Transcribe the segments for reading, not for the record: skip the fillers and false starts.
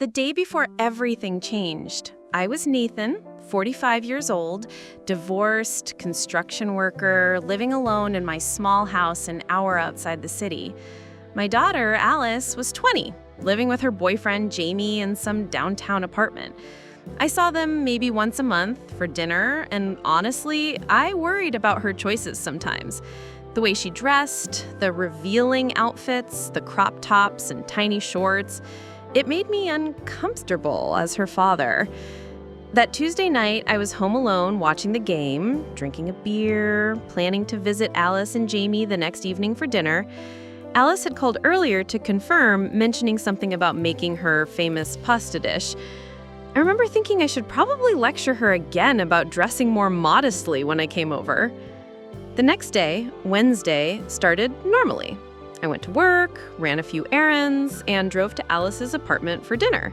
The day before everything changed, I was Nathan, 45 years old, divorced, construction worker, living alone in my small house an hour outside the city. My daughter, Alice, was 20, living with her boyfriend, Jamie, in some downtown apartment. I saw them maybe once a month for dinner, and honestly, I worried about her choices sometimes. The way she dressed, the revealing outfits, the crop tops and tiny shorts, it made me uncomfortable as her father. That Tuesday night, I was home alone watching the game, drinking a beer, planning to visit Alice and Jamie the next evening for dinner. Alice had called earlier to confirm, mentioning something about making her famous pasta dish. I remember thinking I should probably lecture her again about dressing more modestly when I came over. The next day, Wednesday, started normally. I went to work, ran a few errands, and drove to Alice's apartment for dinner.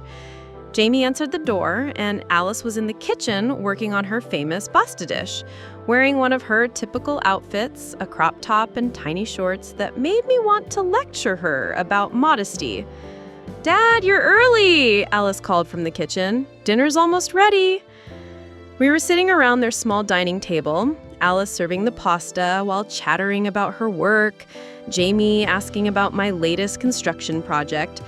Jamie answered the door, and Alice was in the kitchen working on her famous pasta dish, wearing one of her typical outfits, a crop top and tiny shorts that made me want to lecture her about modesty. "Dad, you're early!" Alice called from the kitchen. "Dinner's almost ready." We were sitting around their small dining table, Alice serving the pasta while chattering about her work, Jamie asking about my latest construction project.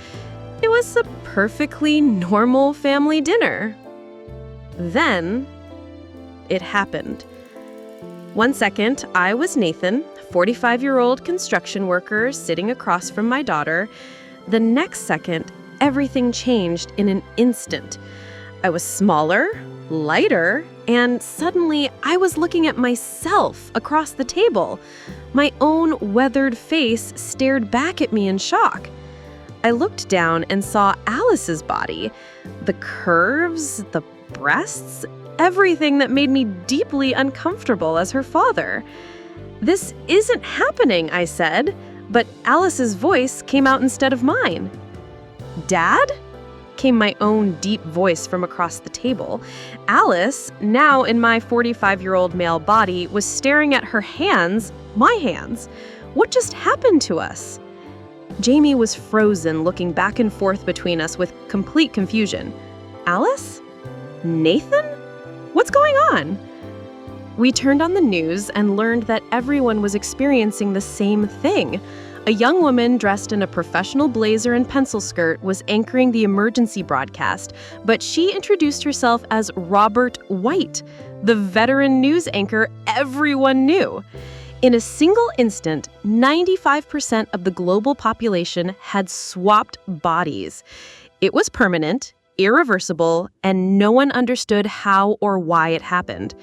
It was a perfectly normal family dinner. Then, it happened. 1 second, I was Nathan, 45-year-old construction worker sitting across from my daughter. The next second, everything changed in an instant. I was smaller, lighter, and suddenly I was looking at myself across the table. My own weathered face stared back at me in shock. I looked down and saw Alice's body. The curves, the breasts, everything that made me deeply uncomfortable as her father. "This isn't happening," I said, but Alice's voice came out instead of mine. "Dad?" came my own deep voice from across the table. Alice, now in my 45-year-old male body, was staring at her hands, my hands. What just happened to us? Jamie was frozen, looking back and forth between us with complete confusion. Alice? Nathan? What's going on? We turned on the news and learned that everyone was experiencing the same thing. A young woman dressed in a professional blazer and pencil skirt was anchoring the emergency broadcast, but she introduced herself as Robert White, the veteran news anchor everyone knew. In a single instant, 95% of the global population had swapped bodies. It was permanent, irreversible, and no one understood how or why it happened.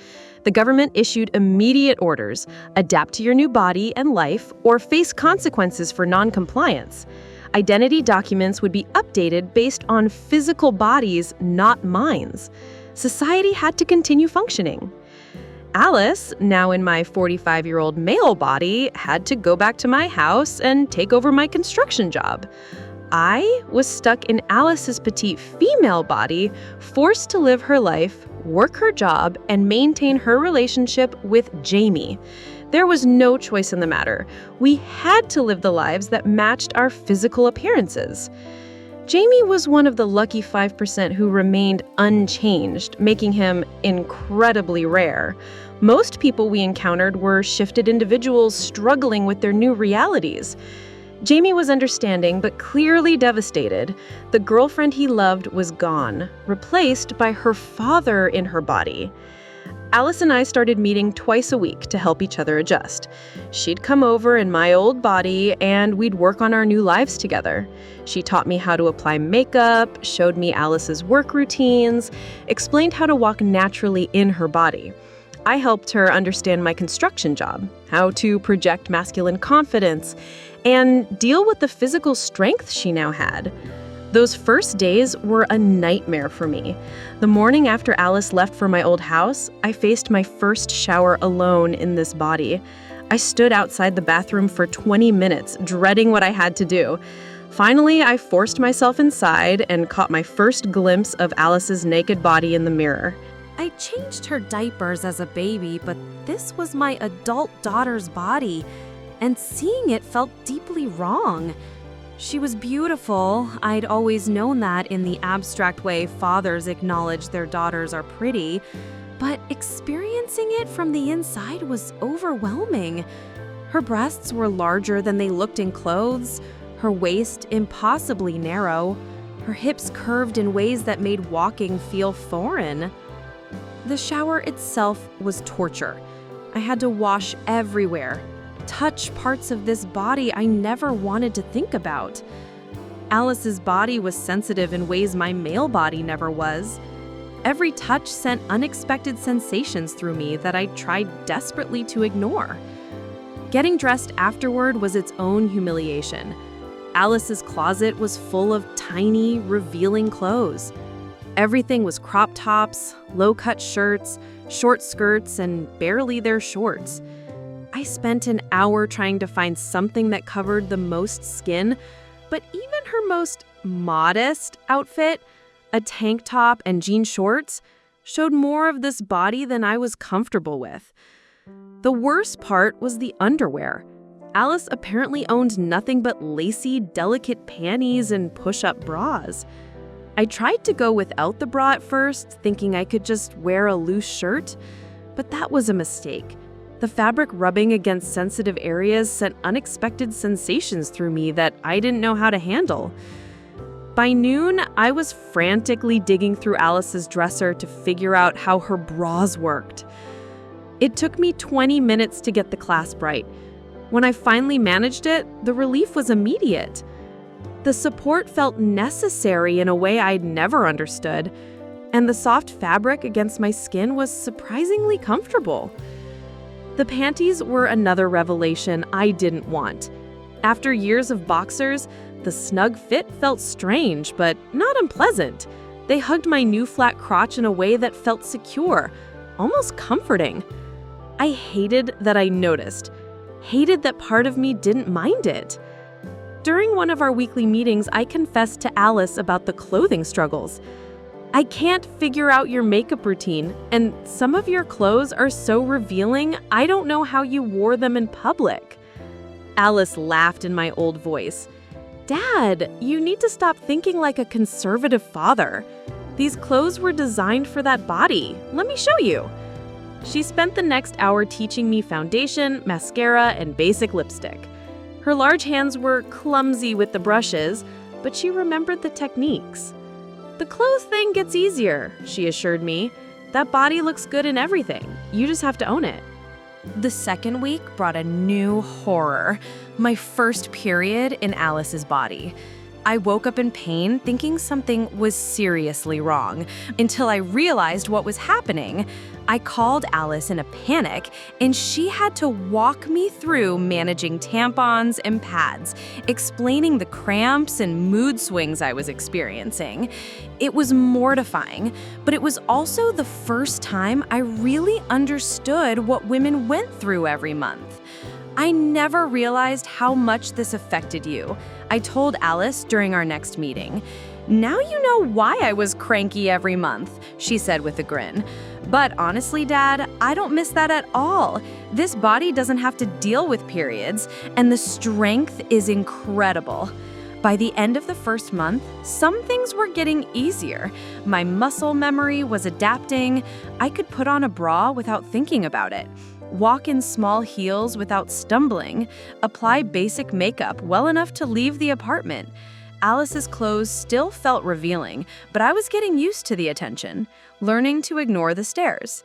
The government issued immediate orders: adapt to your new body and life or face consequences for non-compliance. Identity documents would be updated based on physical bodies, not minds. Society had to continue functioning. Alice, now in my 45-year-old male body, had to go back to my house and take over my construction job. I was stuck in Alice's petite female body, forced to live her life, work her job, and maintain her relationship with Jamie. There was no choice in the matter. We had to live the lives that matched our physical appearances. Jamie was one of the lucky 5% who remained unchanged, making him incredibly rare. Most people we encountered were shifted individuals struggling with their new realities. Jamie was understanding, but clearly devastated. The girlfriend he loved was gone, replaced by her father in her body. Alice and I started meeting twice a week to help each other adjust. She'd come over in my old body, and we'd work on our new lives together. She taught me how to apply makeup, showed me Alice's work routines, explained how to walk naturally in her body. I helped her understand my construction job, how to project masculine confidence, and deal with the physical strength she now had. Those first days were a nightmare for me. The morning after Alice left for my old house, I faced my first shower alone in this body. I stood outside the bathroom for 20 minutes, dreading what I had to do. Finally, I forced myself inside and caught my first glimpse of Alice's naked body in the mirror. I changed her diapers as a baby, but this was my adult daughter's body, and seeing it felt deeply wrong. She was beautiful. I'd always known that in the abstract way fathers acknowledge their daughters are pretty, but experiencing it from the inside was overwhelming. Her breasts were larger than they looked in clothes, her waist impossibly narrow, her hips curved in ways that made walking feel foreign. The shower itself was torture. I had to wash everywhere, touch parts of this body I never wanted to think about. Alice's body was sensitive in ways my male body never was. Every touch sent unexpected sensations through me that I tried desperately to ignore. Getting dressed afterward was its own humiliation. Alice's closet was full of tiny, revealing clothes. Everything was crop tops, low-cut shirts, short skirts, and barely their shorts. I spent an hour trying to find something that covered the most skin, but even her most modest outfit, a tank top and jean shorts, showed more of this body than I was comfortable with. The worst part was the underwear. Alice apparently owned nothing but lacy, delicate panties and push-up bras. I tried to go without the bra at first, thinking I could just wear a loose shirt, but that was a mistake. The fabric rubbing against sensitive areas sent unexpected sensations through me that I didn't know how to handle. By noon, I was frantically digging through Alice's dresser to figure out how her bras worked. It took me 20 minutes to get the clasp right. When I finally managed it, the relief was immediate. The support felt necessary in a way I'd never understood, and the soft fabric against my skin was surprisingly comfortable. The panties were another revelation I didn't want. After years of boxers, the snug fit felt strange, but not unpleasant. They hugged my new flat crotch in a way that felt secure, almost comforting. I hated that I noticed, hated that part of me didn't mind it. During one of our weekly meetings, I confessed to Alice about the clothing struggles. I can't figure out your makeup routine, and some of your clothes are so revealing, I don't know how you wore them in public. Alice laughed in my old voice. Dad, you need to stop thinking like a conservative father. These clothes were designed for that body. Let me show you. She spent the next hour teaching me foundation, mascara, and basic lipstick. Her large hands were clumsy with the brushes, but she remembered the techniques. The clothes thing gets easier, she assured me. That body looks good in everything. You just have to own it. The second week brought a new horror, my first period in Alice's body. I woke up in pain thinking something was seriously wrong until I realized what was happening. I called Alice in a panic, and she had to walk me through managing tampons and pads, explaining the cramps and mood swings I was experiencing. It was mortifying, but it was also the first time I really understood what women went through every month. I never realized how much this affected you, I told Alice during our next meeting. Now you know why I was cranky every month, she said with a grin. But honestly, Dad, I don't miss that at all. This body doesn't have to deal with periods, and the strength is incredible. By the end of the first month, some things were getting easier. My muscle memory was adapting. I could put on a bra without thinking about it, walk in small heels without stumbling, apply basic makeup well enough to leave the apartment. Alice's clothes still felt revealing, but I was getting used to the attention, learning to ignore the stares.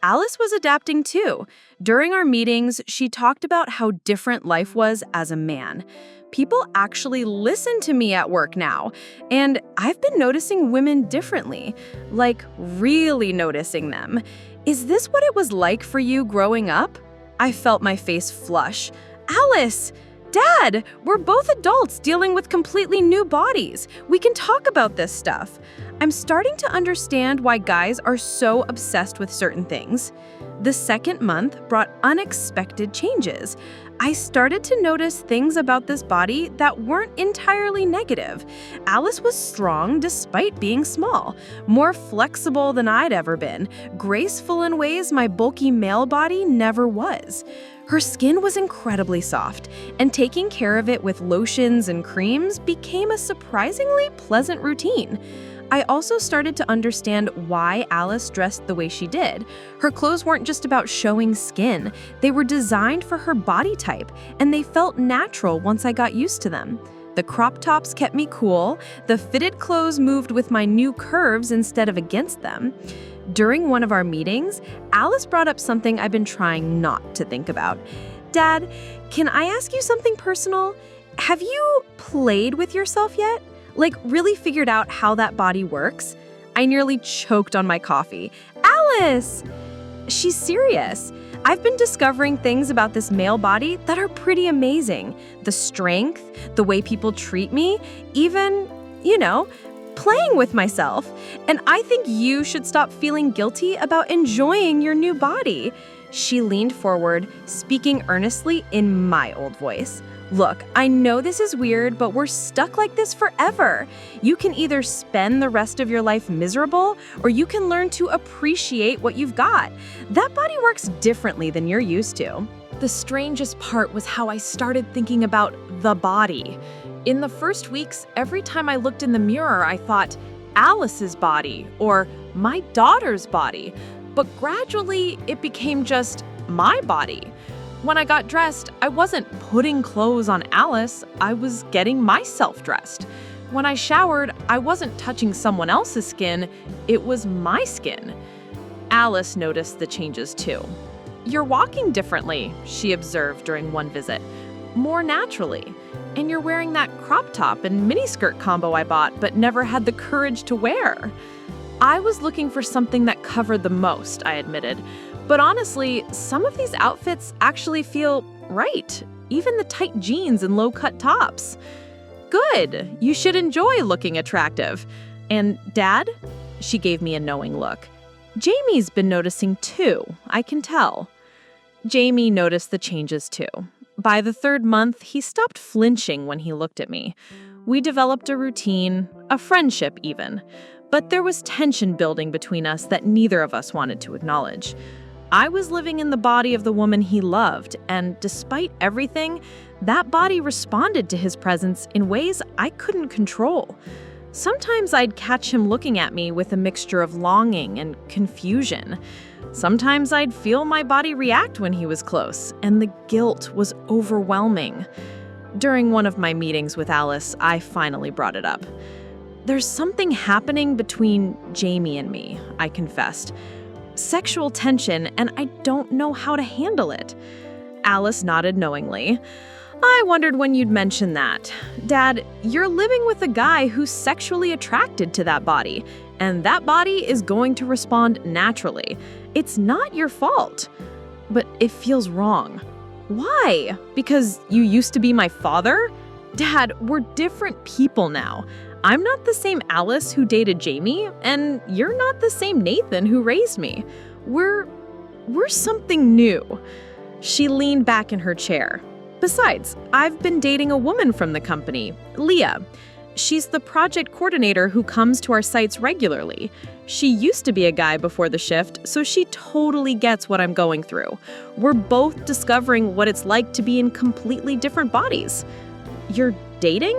Alice was adapting too. During our meetings, she talked about how different life was as a man. People actually listen to me at work now, and I've been noticing women differently, like really noticing them. Is this what it was like for you growing up? I felt my face flush. Alice! Dad, we're both adults dealing with completely new bodies. We can talk about this stuff. I'm starting to understand why guys are so obsessed with certain things. The second month brought unexpected changes. I started to notice things about this body that weren't entirely negative. Alice was strong despite being small, more flexible than I'd ever been, graceful in ways my bulky male body never was. Her skin was incredibly soft, and taking care of it with lotions and creams became a surprisingly pleasant routine. I also started to understand why Alice dressed the way she did. Her clothes weren't just about showing skin. They were designed for her body type, and they felt natural once I got used to them. The crop tops kept me cool, the fitted clothes moved with my new curves instead of against them. During one of our meetings, Alice brought up something I've been trying not to think about. "Dad, can I ask you something personal? Have you played with yourself yet? Like, really figured out how that body works?" I nearly choked on my coffee. "Alice!" She's serious. I've been discovering things about this male body that are pretty amazing. The strength, the way people treat me, even, playing with myself. And I think you should stop feeling guilty about enjoying your new body. She leaned forward, speaking earnestly in my old voice. "Look, I know this is weird, but we're stuck like this forever. You can either spend the rest of your life miserable, or you can learn to appreciate what you've got. That body works differently than you're used to." The strangest part was how I started thinking about the body. In the first weeks, every time I looked in the mirror, I thought, Alice's body, or my daughter's body. But gradually, it became just my body. When I got dressed, I wasn't putting clothes on Alice, I was getting myself dressed. When I showered, I wasn't touching someone else's skin, it was my skin. Alice noticed the changes too. "You're walking differently," she observed during one visit. "More naturally. And you're wearing that crop top and miniskirt combo I bought but never had the courage to wear." I was looking for something that covered the most, I admitted. But honestly, some of these outfits actually feel right, even the tight jeans and low-cut tops. "Good, you should enjoy looking attractive. And Dad?" She gave me a knowing look. "Jamie's been noticing too, I can tell." Jamie noticed the changes too. By the 3rd month, he stopped flinching when he looked at me. We developed a routine, a friendship even. But there was tension building between us that neither of us wanted to acknowledge. I was living in the body of the woman he loved, and despite everything, that body responded to his presence in ways I couldn't control. Sometimes I'd catch him looking at me with a mixture of longing and confusion. Sometimes I'd feel my body react when he was close, and the guilt was overwhelming. During one of my meetings with Alice, I finally brought it up. "There's something happening between Jamie and me," I confessed. "Sexual tension, and I don't know how to handle it." Alice nodded knowingly. "I wondered when you'd mention that. Dad, you're living with a guy who's sexually attracted to that body, and that body is going to respond naturally. It's not your fault." "But it feels wrong." "Why? Because you used to be my father?" "Dad, we're different people now. I'm not the same Alice who dated Jamie, and you're not the same Nathan who raised me. We're something new." She leaned back in her chair. "Besides, I've been dating a woman from the company, Leah. She's the project coordinator who comes to our sites regularly. She used to be a guy before the shift, so she totally gets what I'm going through. We're both discovering what it's like to be in completely different bodies." "You're dating?"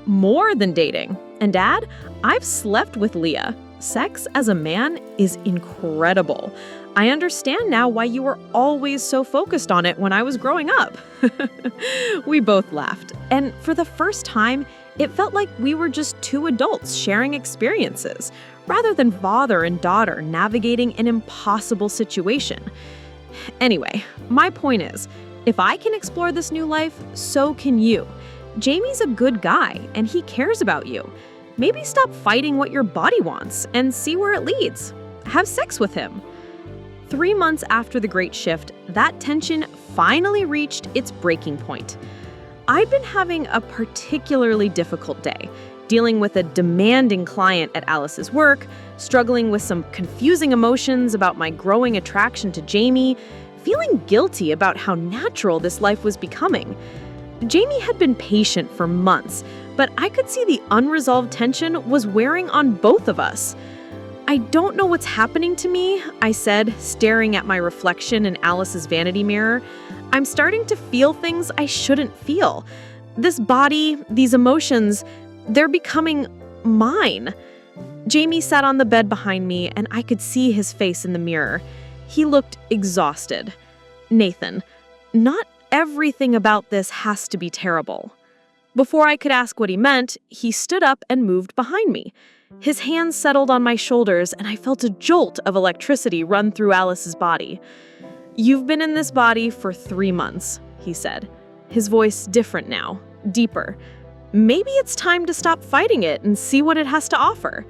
"More than dating. And Dad, I've slept with Leah. Sex as a man is incredible. I understand now why you were always so focused on it when I was growing up." We both laughed, and for the first time, it felt like we were just two adults sharing experiences, rather than father and daughter navigating an impossible situation. Anyway, my point is, if I can explore this new life, so can you. Jamie's a good guy, and he cares about you. Maybe stop fighting what your body wants and see where it leads. Have sex with him. 3 months after the Great Shift, that tension finally reached its breaking point. I'd been having a particularly difficult day, dealing with a demanding client at Alice's work, struggling with some confusing emotions about my growing attraction to Jamie, feeling guilty about how natural this life was becoming. Jamie had been patient for months, but I could see the unresolved tension was wearing on both of us. "I don't know what's happening to me," I said, staring at my reflection in Alice's vanity mirror. "I'm starting to feel things I shouldn't feel. This body, these emotions, they're becoming mine." Jamie sat on the bed behind me, and I could see his face in the mirror. He looked exhausted. "Nathan, not everything about this has to be terrible." Before I could ask what he meant, he stood up and moved behind me. His hands settled on my shoulders, and I felt a jolt of electricity run through Alice's body. "You've been in this body for 3 months," he said. His voice different now, deeper. "Maybe it's time to stop fighting it and see what it has to offer."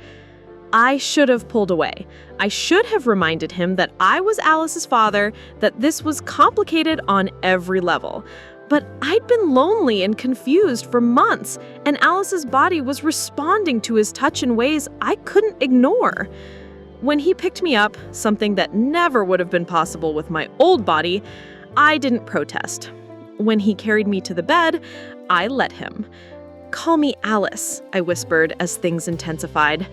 I should have pulled away. I should have reminded him that I was Alice's father, that this was complicated on every level. But I'd been lonely and confused for months, and Alice's body was responding to his touch in ways I couldn't ignore. When he picked me up, something that never would have been possible with my old body, I didn't protest. When he carried me to the bed, I let him. "Call me Alice," I whispered as things intensified.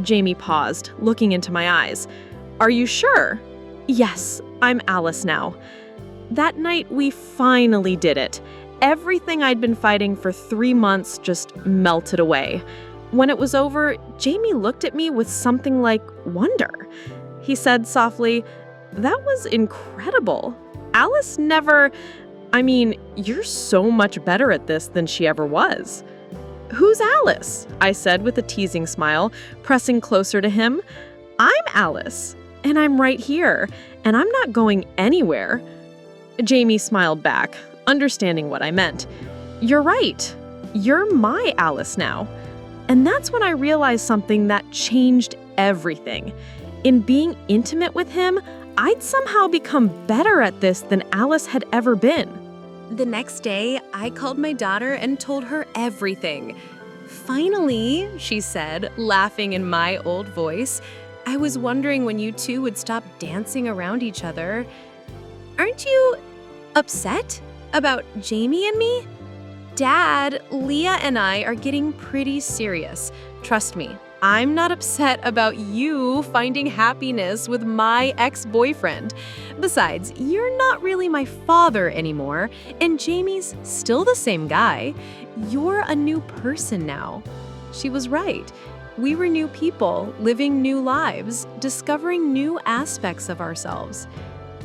Jamie paused, looking into my eyes. "Are you sure?" "Yes, I'm Alice now." That night, we finally did it. Everything I'd been fighting for 3 months just melted away. When it was over, Jamie looked at me with something like wonder. He said softly, "That was incredible. Alice never... you're so much better at this than she ever was." "Who's Alice?" I said with a teasing smile, pressing closer to him. "I'm Alice, and I'm right here, and I'm not going anywhere." Jamie smiled back, understanding what I meant. "You're right. You're my Alice now." And that's when I realized something that changed everything. In being intimate with him, I'd somehow become better at this than Alice had ever been. The next day, I called my daughter and told her everything. "Finally," she said, laughing in my old voice, "I was wondering when you two would stop dancing around each other. Aren't you upset about Jamie and me? Dad, Leah and I are getting pretty serious. Trust me, I'm not upset about you finding happiness with my ex-boyfriend. Besides, you're not really my father anymore, and Jamie's still the same guy. You're a new person now." She was right. We were new people, living new lives, discovering new aspects of ourselves.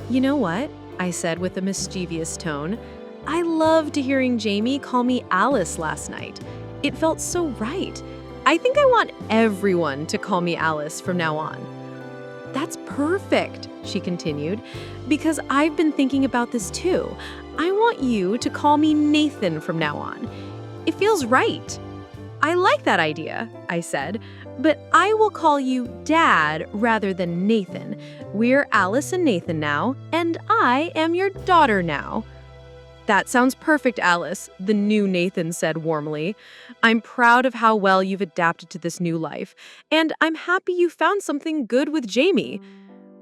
"You know what?" I said with a mischievous tone. "I loved hearing Jamie call me Alice last night. It felt so right. I think I want everyone to call me Alice from now on." "That's perfect," she continued, "because I've been thinking about this too. I want you to call me Nathan from now on. It feels right." "I like that idea," I said, "but I will call you Dad rather than Nathan. We're Alice and Nathan now, and I am your daughter now." "That sounds perfect, Alice," the new Nathan said warmly. "I'm proud of how well you've adapted to this new life, and I'm happy you found something good with Jamie."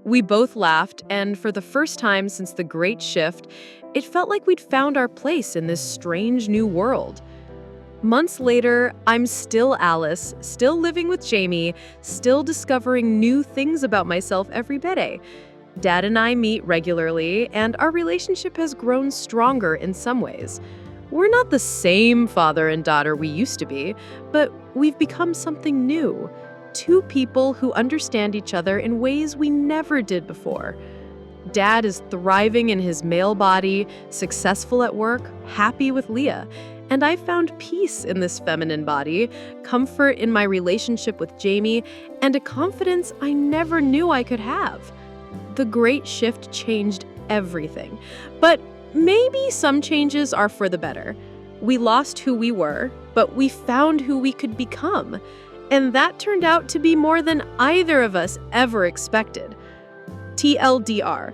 We both laughed, and for the first time since the Great Shift, it felt like we'd found our place in this strange new world. Months later, I'm still Alice, still living with Jamie, still discovering new things about myself every day. Dad and I meet regularly, and our relationship has grown stronger in some ways. We're not the same father and daughter we used to be, but we've become something new. Two people who understand each other in ways we never did before. Dad is thriving in his male body, successful at work, happy with Leah. And I found peace in this feminine body, comfort in my relationship with Jamie, and a confidence I never knew I could have. The Great Shift changed everything. But maybe some changes are for the better. We lost who we were, but we found who we could become. And that turned out to be more than either of us ever expected. TLDR.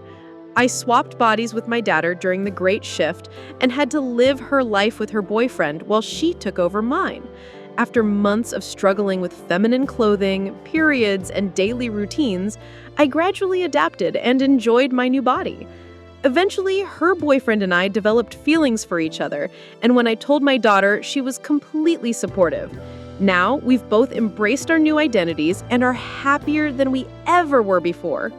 I swapped bodies with my daughter during the Great Shift and had to live her life with her boyfriend while she took over mine. After months of struggling with feminine clothing, periods, and daily routines, I gradually adapted and enjoyed my new body. Eventually, her boyfriend and I developed feelings for each other, and when I told my daughter, she was completely supportive. Now, we've both embraced our new identities and are happier than we ever were before.